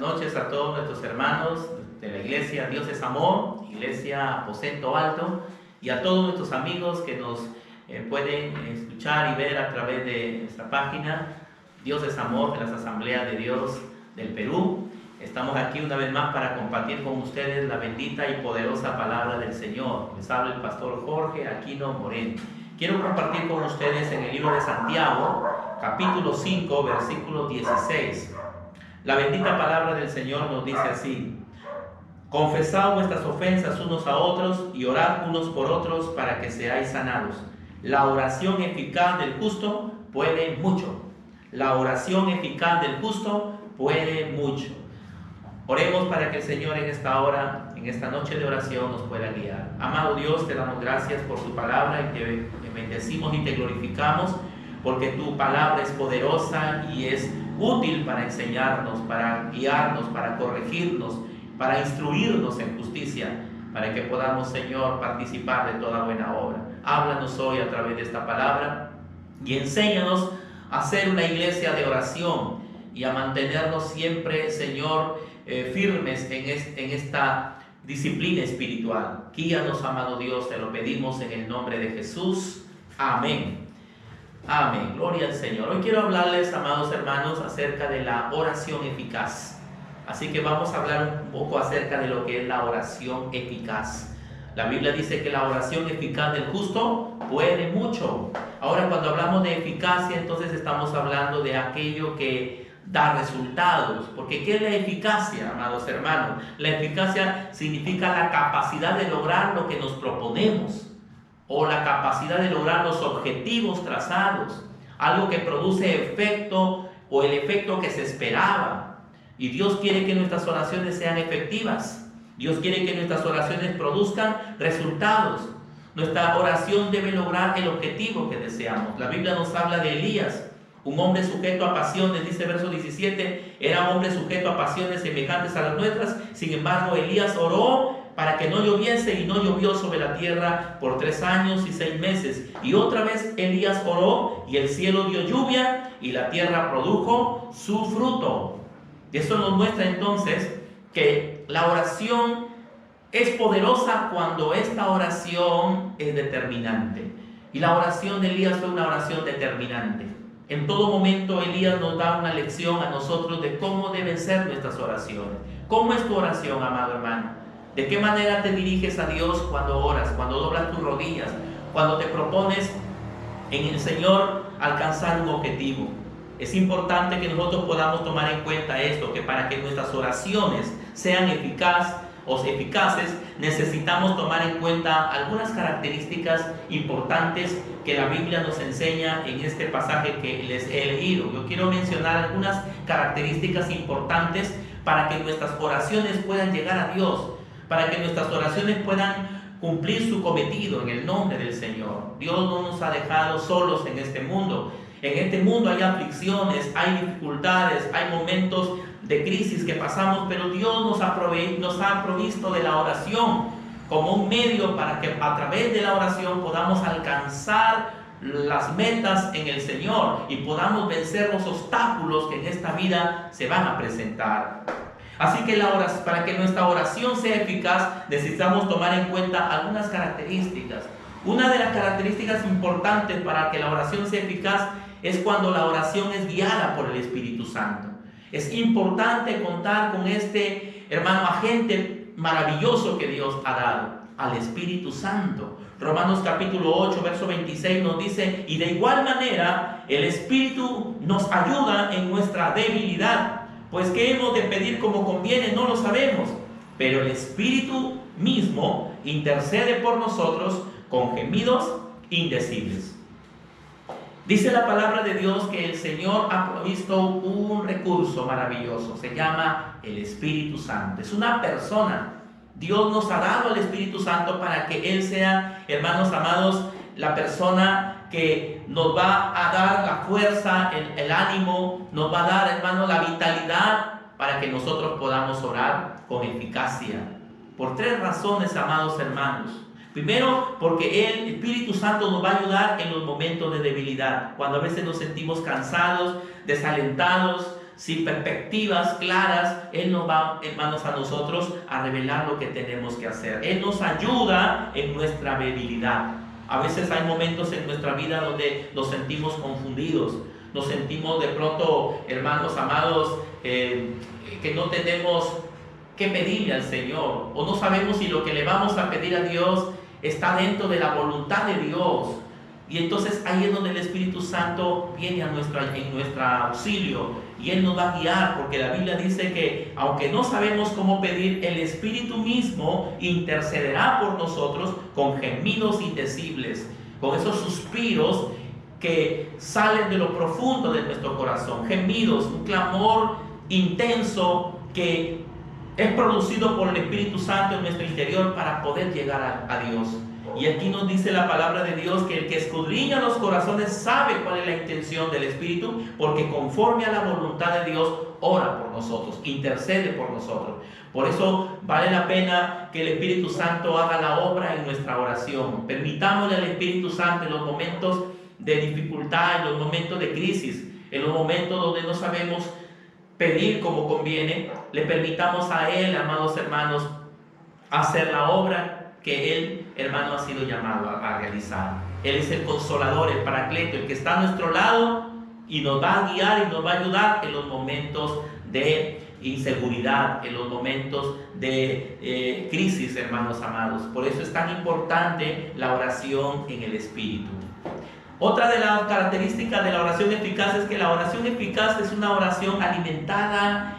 Buenas noches a todos nuestros hermanos de la iglesia Dios es Amor, Iglesia Aposento Alto, y a todos nuestros amigos que nos pueden escuchar y ver a través de nuestra página Dios es Amor de las Asambleas de Dios del Perú. Estamos aquí una vez más para compartir con ustedes la bendita y poderosa palabra del Señor. Les habla el pastor Jorge Aquino Moreno. Quiero compartir con ustedes en el libro de Santiago, capítulo 5, versículo 16. La bendita palabra del Señor nos dice así: confesad vuestras ofensas unos a otros y orad unos por otros para que seáis sanados. La oración eficaz del justo puede mucho. La oración eficaz del justo puede mucho. Oremos para que el Señor en esta hora, en esta noche de oración, nos pueda guiar. Amado Dios, te damos gracias por tu palabra y te bendecimos y te glorificamos, porque tu palabra es poderosa y es útil para enseñarnos, para guiarnos, para corregirnos, para instruirnos en justicia, para que podamos, Señor, participar de toda buena obra. Háblanos hoy a través de esta palabra y enséñanos a ser una iglesia de oración y a mantenernos siempre, Señor, firmes en esta disciplina espiritual. Guíanos, amado Dios, te lo pedimos en el nombre de Jesús. Amén. Amén, gloria al Señor. Hoy quiero hablarles, amados hermanos, acerca de la oración eficaz. Así que vamos a hablar un poco acerca de lo que es la oración eficaz. La Biblia dice que la oración eficaz del justo puede mucho. Ahora, cuando hablamos de eficacia, entonces estamos hablando de aquello que da resultados. Porque ¿qué es la eficacia, amados hermanos? La eficacia significa la capacidad de lograr lo que nos proponemos, o la capacidad de lograr los objetivos trazados, algo que produce efecto o el efecto que se esperaba. Y Dios quiere que nuestras oraciones sean efectivas. Dios quiere que nuestras oraciones produzcan resultados. Nuestra oración debe lograr el objetivo que deseamos. La Biblia nos habla de Elías, un hombre sujeto a pasiones, dice verso 17, era un hombre sujeto a pasiones semejantes a las nuestras. Sin embargo, Elías oró para que no lloviese, y no llovió sobre la tierra por 3 años y 6 meses. Y otra vez Elías oró, y el cielo dio lluvia, y la tierra produjo su fruto. Y eso nos muestra entonces que la oración es poderosa cuando esta oración es determinante. Y la oración de Elías fue una oración determinante. En todo momento Elías nos da una lección a nosotros de cómo deben ser nuestras oraciones. ¿Cómo es tu oración, amado hermano? ¿De qué manera te diriges a Dios cuando oras, cuando doblas tus rodillas, cuando te propones en el Señor alcanzar un objetivo? Es importante que nosotros podamos tomar en cuenta esto, que para que nuestras oraciones sean eficaces, necesitamos tomar en cuenta algunas características importantes que la Biblia nos enseña en este pasaje que les he leído. Yo quiero mencionar algunas características importantes para que nuestras oraciones puedan llegar a Dios, para que nuestras oraciones puedan cumplir su cometido en el nombre del Señor. Dios no nos ha dejado solos en este mundo. En este mundo hay aflicciones, hay dificultades, hay momentos de crisis que pasamos, pero Dios nos ha provisto de la oración como un medio para que a través de la oración podamos alcanzar las metas en el Señor y podamos vencer los obstáculos que en esta vida se van a presentar. Así que para que nuestra oración sea eficaz, necesitamos tomar en cuenta algunas características. Una de las características importantes para que la oración sea eficaz es cuando la oración es guiada por el Espíritu Santo. Es importante contar con este, hermano, agente maravilloso que Dios ha dado, al Espíritu Santo. Romanos capítulo 8, verso 26 nos dice: y de igual manera el Espíritu nos ayuda en nuestra debilidad, pues qué hemos de pedir como conviene no lo sabemos, pero el Espíritu mismo intercede por nosotros con gemidos indecibles. Dice la palabra de Dios que el Señor ha provisto un recurso maravilloso, se llama el Espíritu Santo. Es una persona. Dios nos ha dado al Espíritu Santo para que Él sea, hermanos amados, la persona que nos va a dar la fuerza, el ánimo, nos va a dar, hermanos, la vitalidad para que nosotros podamos orar con eficacia. Por 3 razones, amados hermanos. Primero, porque el Espíritu Santo nos va a ayudar en los momentos de debilidad, cuando a veces nos sentimos cansados, desalentados, sin perspectivas claras, Él nos va, hermanos, a nosotros a revelar lo que tenemos que hacer. Él nos ayuda en nuestra debilidad. A veces hay momentos en nuestra vida donde nos sentimos confundidos, nos sentimos de pronto, hermanos amados, que no tenemos que pedirle al Señor, o no sabemos si lo que le vamos a pedir a Dios está dentro de la voluntad de Dios. Y entonces ahí es donde el Espíritu Santo viene en nuestro auxilio, y Él nos va a guiar, porque la Biblia dice que aunque no sabemos cómo pedir, el Espíritu mismo intercederá por nosotros con gemidos indecibles, con esos suspiros que salen de lo profundo de nuestro corazón, gemidos, un clamor intenso que es producido por el Espíritu Santo en nuestro interior para poder llegar a Dios. Y aquí nos dice la palabra de Dios que el que escudriña los corazones sabe cuál es la intención del Espíritu, porque conforme a la voluntad de Dios ora por nosotros, intercede por nosotros. Por eso vale la pena que el Espíritu Santo haga la obra en nuestra oración. Permitámosle al Espíritu Santo en los momentos de dificultad, en los momentos de crisis, en los momentos donde no sabemos pedir como conviene, le permitamos a Él, amados hermanos, hacer la obra que Él, hermano, ha sido llamado a realizar. Él es el consolador, el paracleto, el que está a nuestro lado y nos va a guiar y nos va a ayudar en los momentos de inseguridad, en los momentos de crisis, hermanos amados. Por eso es tan importante la oración en el Espíritu. Otra de las características de la oración eficaz es que la oración eficaz es una oración alimentada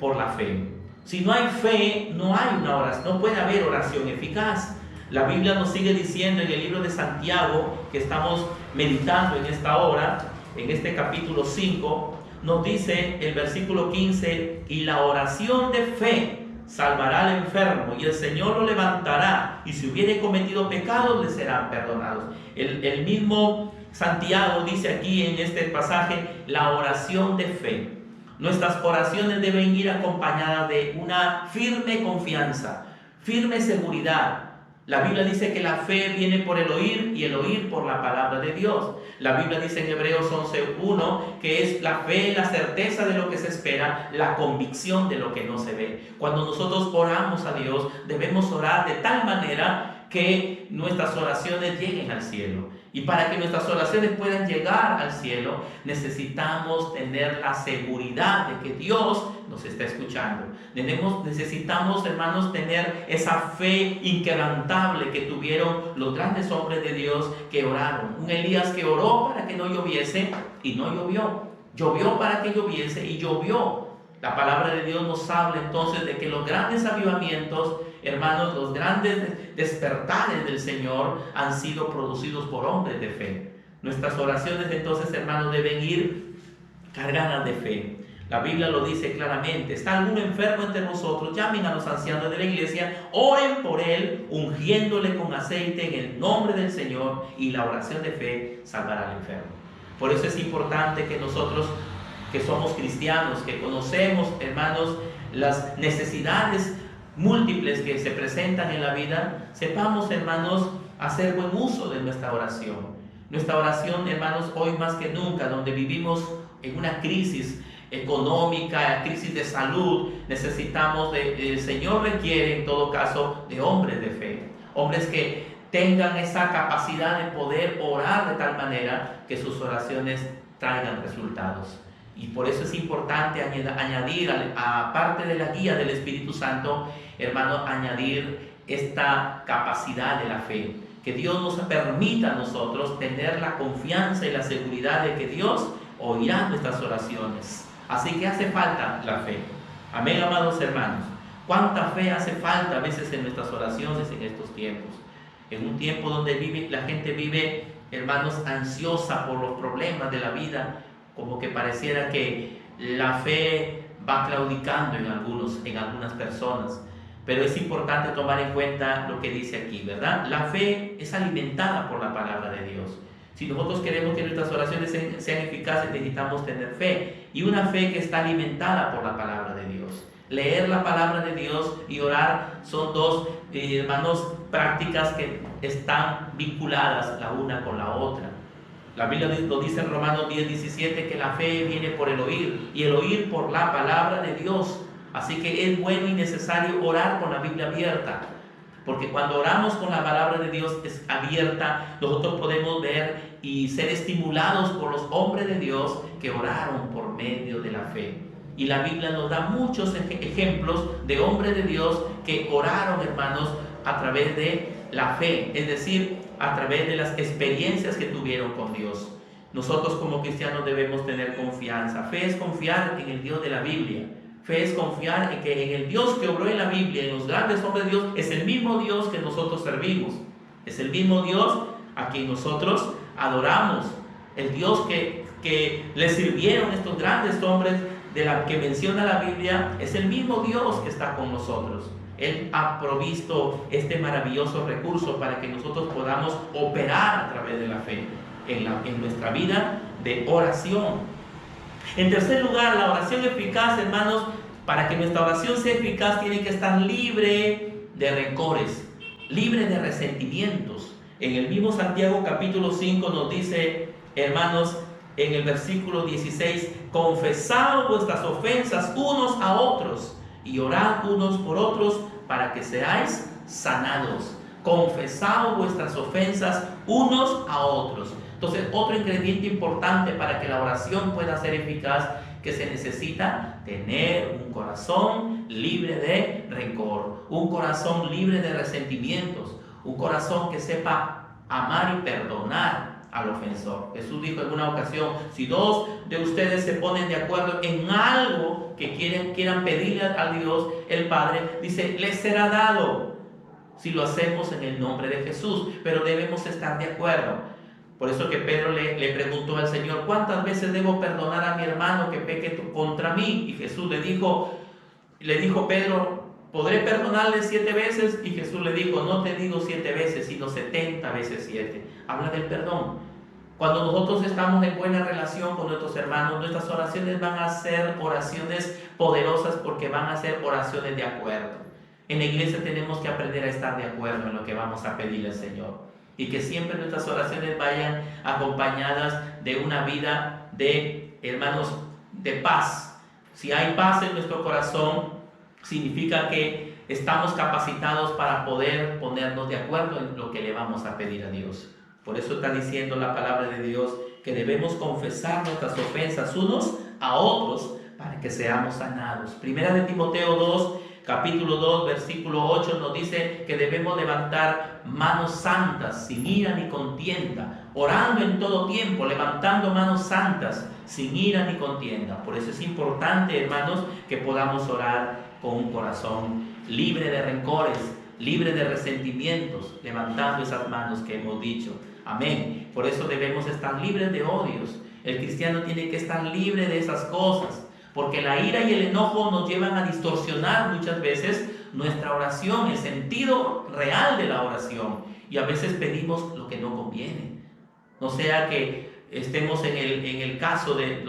por la fe. Si no hay fe, no hay una oración, no puede haber oración eficaz. La Biblia nos sigue diciendo en el libro de Santiago, que estamos meditando en esta hora, en este capítulo 5, nos dice el versículo 15: y la oración de fe salvará al enfermo, y el Señor lo levantará, y si hubiere cometido pecados, le serán perdonados. El mismo Santiago dice aquí en este pasaje la oración de fe. Nuestras oraciones deben ir acompañadas de una firme confianza, firme seguridad. La Biblia dice que la fe viene por el oír, y el oír por la palabra de Dios. La Biblia dice en Hebreos 11:1 que es la fe, la certeza de lo que se espera, la convicción de lo que no se ve. Cuando nosotros oramos a Dios, debemos orar de tal manera que nuestras oraciones lleguen al cielo. Y para que nuestras oraciones puedan llegar al cielo, necesitamos tener la seguridad de que Dios nos está escuchando. Necesitamos, hermanos, tener esa fe inquebrantable que tuvieron los grandes hombres de Dios que oraron. Un Elías que oró para que no lloviese y no llovió. Llovió para que lloviese y llovió. La palabra de Dios nos habla entonces de que los grandes avivamientos, hermanos, los grandes despertares del Señor han sido producidos por hombres de fe. Nuestras oraciones entonces, hermanos, deben ir cargadas de fe. La Biblia lo dice claramente: ¿está alguno enfermo entre vosotros? Llamen a los ancianos de la iglesia, oren por él, ungiéndole con aceite en el nombre del Señor, y la oración de fe salvará al enfermo. Por eso es importante que nosotros, que somos cristianos, que conocemos, hermanos, las necesidades múltiples que se presentan en la vida, sepamos, hermanos, hacer buen uso de nuestra oración. Nuestra oración, hermanos, hoy más que nunca, donde vivimos en una crisis económica, crisis de salud, necesitamos el Señor requiere en todo caso de hombres de fe, hombres que tengan esa capacidad de poder orar de tal manera que sus oraciones traigan resultados. Y por eso es importante añadir, aparte de la guía del Espíritu Santo, hermano, añadir esta capacidad de la fe. Que Dios nos permita a nosotros tener la confianza y la seguridad de que Dios oirá nuestras oraciones. Así que hace falta la fe. Amén, amados hermanos. ¿Cuánta fe hace falta a veces en nuestras oraciones en estos tiempos? En un tiempo donde la gente vive, hermanos, ansiosa por los problemas de la vida, como que pareciera que la fe va claudicando en algunas personas. Pero es importante tomar en cuenta lo que dice aquí, ¿verdad? La fe es alimentada por la palabra de Dios. Si nosotros queremos que nuestras oraciones sean eficaces, necesitamos tener fe. Y una fe que está alimentada por la palabra de Dios. Leer la palabra de Dios y orar son dos, hermanos, prácticas que están vinculadas la una con la otra. La Biblia lo dice en Romanos 10:17 que la fe viene por el oír y el oír por la palabra de Dios. Así que es bueno y necesario orar con la Biblia abierta, porque cuando oramos con la palabra de Dios es abierta, nosotros podemos ver y ser estimulados por los hombres de Dios que oraron por medio de la fe. Y la Biblia nos da muchos ejemplos de hombres de Dios que oraron, hermanos, a través de la fe, es decir, a través de las experiencias que tuvieron con Dios. Nosotros como cristianos debemos tener confianza. Fe es confiar en el Dios de la Biblia. Fe es confiar en que en el Dios que obró en la Biblia, en los grandes hombres de Dios, es el mismo Dios que nosotros servimos. Es el mismo Dios a quien nosotros adoramos. El Dios que le sirvieron estos grandes hombres de la que menciona la Biblia, es el mismo Dios que está con nosotros. Él ha provisto este maravilloso recurso para que nosotros podamos operar a través de la fe en nuestra vida de oración. En tercer lugar, la oración eficaz, hermanos, para que nuestra oración sea eficaz, tiene que estar libre de rencores, libre de resentimientos. En el mismo Santiago capítulo 5 nos dice, hermanos, en el versículo 16, confesad vuestras ofensas unos a otros y orad unos por otros para que seáis sanados. Confesad vuestras ofensas unos a otros. Entonces, otro ingrediente importante para que la oración pueda ser eficaz, que se necesita tener un corazón libre de rencor, un corazón libre de resentimientos, un corazón que sepa amar y perdonar al ofensor. Jesús dijo en una ocasión, si dos de ustedes se ponen de acuerdo en algo que quieran pedirle a Dios el Padre, dice, les será dado si lo hacemos en el nombre de Jesús, pero debemos estar de acuerdo. Por eso que Pedro le preguntó al Señor, ¿cuántas veces debo perdonar a mi hermano que peque contra mí? Y Jesús le dijo Pedro, ¿podré perdonarle 7 veces? Y Jesús le dijo, no te digo 7 veces, sino 70 veces 7. Habla del perdón. Cuando nosotros estamos en buena relación con nuestros hermanos, nuestras oraciones van a ser oraciones poderosas porque van a ser oraciones de acuerdo. En la iglesia tenemos que aprender a estar de acuerdo en lo que vamos a pedirle al Señor. Y que siempre nuestras oraciones vayan acompañadas de una vida de, hermanos, de paz. Si hay paz en nuestro corazón, significa que estamos capacitados para poder ponernos de acuerdo en lo que le vamos a pedir a Dios. Por eso está diciendo la palabra de Dios que debemos confesar nuestras ofensas unos a otros para que seamos sanados. Primera de Timoteo 2, capítulo 2, versículo 8 nos dice que debemos levantar manos santas, sin ira ni contienda, orando en todo tiempo, levantando manos santas, sin ira ni contienda. Por eso es importante, hermanos, que podamos orar con un corazón libre de rencores, libre de resentimientos, levantando esas manos que hemos dicho. Amén. Por eso debemos estar libres de odios. El cristiano tiene que estar libre de esas cosas, porque la ira y el enojo nos llevan a distorsionar muchas veces nuestra oración, el sentido real de la oración. Y a veces pedimos lo que no conviene. No sea que estemos en el caso de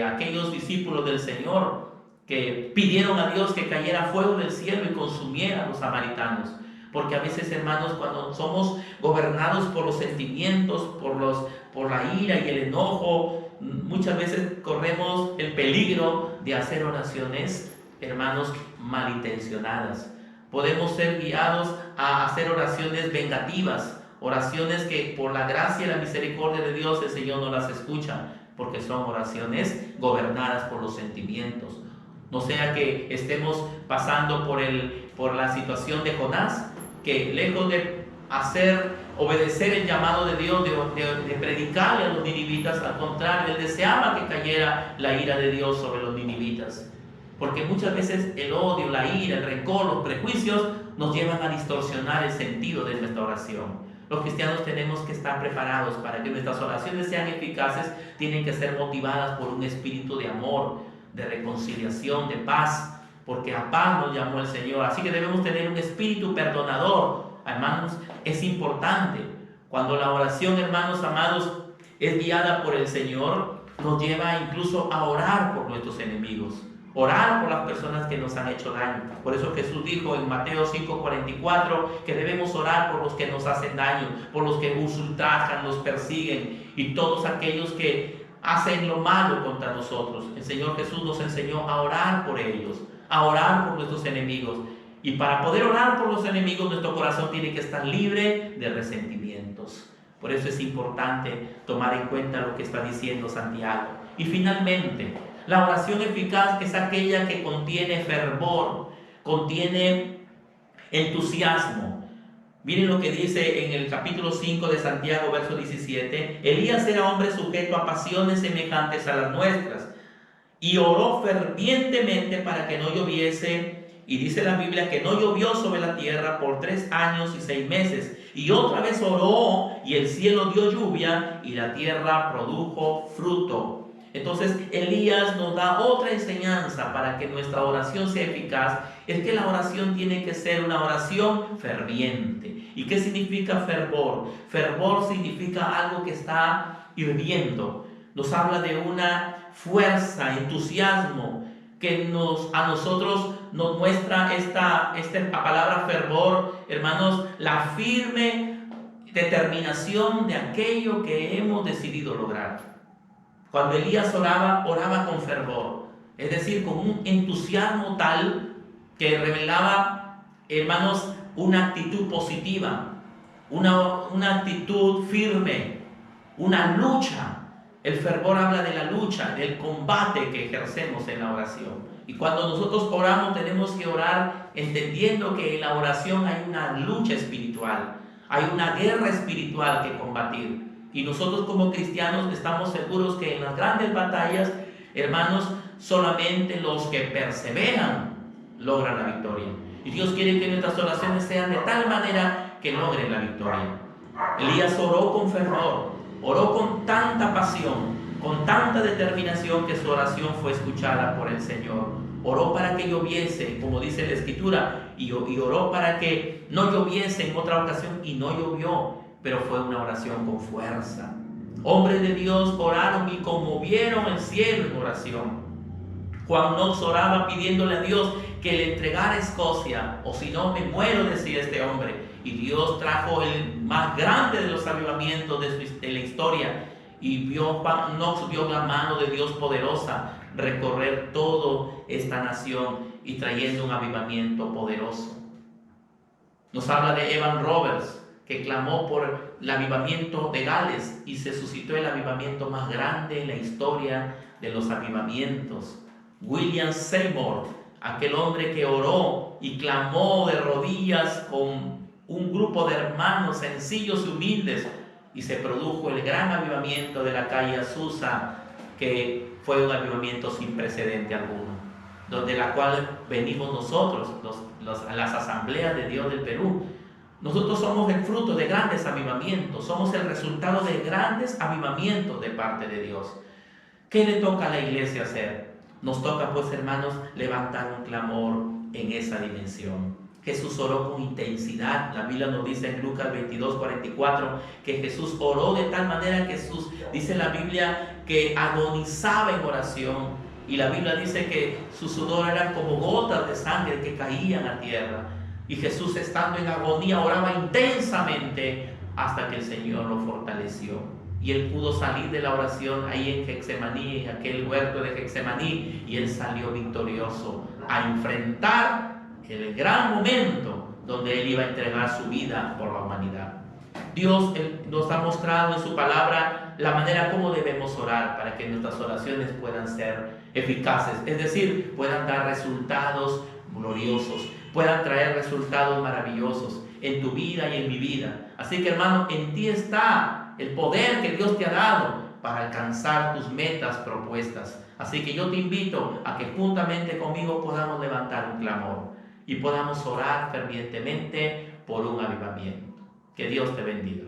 aquellos discípulos del Señor que pidieron a Dios que cayera fuego del cielo y consumiera a los samaritanos. Porque a veces, hermanos, cuando somos gobernados por los sentimientos, por la ira y el enojo, muchas veces corremos el peligro de hacer oraciones, hermanos, malintencionadas. Podemos ser guiados a hacer oraciones vengativas, oraciones que por la gracia y la misericordia de Dios el Señor no las escucha, porque son oraciones gobernadas por los sentimientos. No sea que estemos pasando por la situación de Jonás, que lejos de obedecer el llamado de Dios, de predicarle a los ninivitas, al contrario, él deseaba que cayera la ira de Dios sobre los ninivitas. Porque muchas veces el odio, la ira, el rencor, los prejuicios nos llevan a distorsionar el sentido de nuestra oración. Los cristianos tenemos que estar preparados para que nuestras oraciones sean eficaces, tienen que ser motivadas por un espíritu de amor, de reconciliación, de paz, porque a paz nos llamó el Señor. Así que debemos tener un espíritu perdonador. Hermanos, es importante. Cuando la oración, hermanos amados, es guiada por el Señor, nos lleva incluso a orar por nuestros enemigos. orar por las personas que nos han hecho daño. Por eso Jesús dijo en Mateo 5:44 que debemos orar por los que nos hacen daño, por los que nos ultrajan, nos persiguen y todos aquellos que hacen lo malo contra nosotros. El Señor Jesús nos enseñó a orar por ellos, a orar por nuestros enemigos. Y para poder orar por los enemigos, nuestro corazón tiene que estar libre de resentimientos. Por eso es importante tomar en cuenta lo que está diciendo Santiago. Y finalmente, la oración eficaz es aquella que contiene fervor, contiene entusiasmo. Miren lo que dice en el capítulo 5 de Santiago, verso 17. Elías era hombre sujeto a pasiones semejantes a las nuestras y oró fervientemente para que no lloviese. Y dice la Biblia que no llovió sobre la tierra por 3 años y 6 meses. Y otra vez oró y el cielo dio lluvia y la tierra produjo fruto. Entonces Elías nos da otra enseñanza para que nuestra oración sea eficaz. Es que la oración tiene que ser una oración ferviente. ¿Y qué significa fervor? Fervor significa algo que está hirviendo. Nos habla de una fuerza, entusiasmo que a nosotros nos muestra esta palabra fervor, hermanos, la firme determinación de aquello que hemos decidido lograr. Cuando Elías oraba con fervor, es decir, con un entusiasmo tal que revelaba, hermanos, una actitud positiva, una actitud firme, una lucha. El fervor habla de la lucha, del combate que ejercemos en la oración. Y cuando nosotros oramos, tenemos que orar entendiendo que en la oración hay una lucha espiritual, hay una guerra espiritual que combatir. Y nosotros como cristianos estamos seguros que en las grandes batallas, hermanos, solamente los que perseveran logran la victoria. Y Dios quiere que nuestras oraciones sean de tal manera que logren la victoria. Elías oró con fervor. Oró con tanta pasión, con tanta determinación que su oración fue escuchada por el Señor. Oró para que lloviese, como dice la Escritura, y oró para que no lloviese en otra ocasión y no llovió, pero fue una oración con fuerza. Hombres de Dios oraron y conmovieron el cielo en oración. Juan Knox oraba pidiéndole a Dios que le entregara Escocia, o si no me muero, decía este hombre. Y Dios trajo el más grande de los avivamientos de la historia. Y Juan Knox vio la mano de Dios poderosa recorrer toda esta nación y trayendo un avivamiento poderoso. Nos habla de Evan Roberts, que clamó por el avivamiento de Gales y se suscitó el avivamiento más grande en la historia de los avivamientos. William Seymour, aquel hombre que oró y clamó de rodillas con un grupo de hermanos sencillos y humildes, y se produjo el gran avivamiento de la calle Azusa, que fue un avivamiento sin precedente alguno, donde la cual venimos nosotros, las asambleas de Dios del Perú. Nosotros somos el fruto de grandes avivamientos, somos el resultado de grandes avivamientos de parte de Dios. ¿Qué le toca a la iglesia hacer? Nos toca, pues, hermanos, levantar un clamor en esa dimensión. Jesús oró con intensidad. La Biblia nos dice en Lucas 22:44 que Jesús oró de tal manera que dice la Biblia que agonizaba en oración. Y la Biblia dice que su sudor eran como gotas de sangre que caían a tierra. Y Jesús, estando en agonía, oraba intensamente hasta que el Señor lo fortaleció. Y él pudo salir de la oración ahí en Getsemaní, en aquel huerto de Getsemaní, y él salió victorioso a enfrentar el gran momento donde él iba a entregar su vida por la humanidad. Dios nos ha mostrado en su palabra la manera como debemos orar para que nuestras oraciones puedan ser eficaces, es decir, puedan dar resultados gloriosos, puedan traer resultados maravillosos en tu vida y en mi vida. Así que, hermano, en ti está el poder que Dios te ha dado para alcanzar tus metas propuestas. Así que yo te invito a que juntamente conmigo podamos levantar un clamor y podamos orar fervientemente por un avivamiento. Que Dios te bendiga.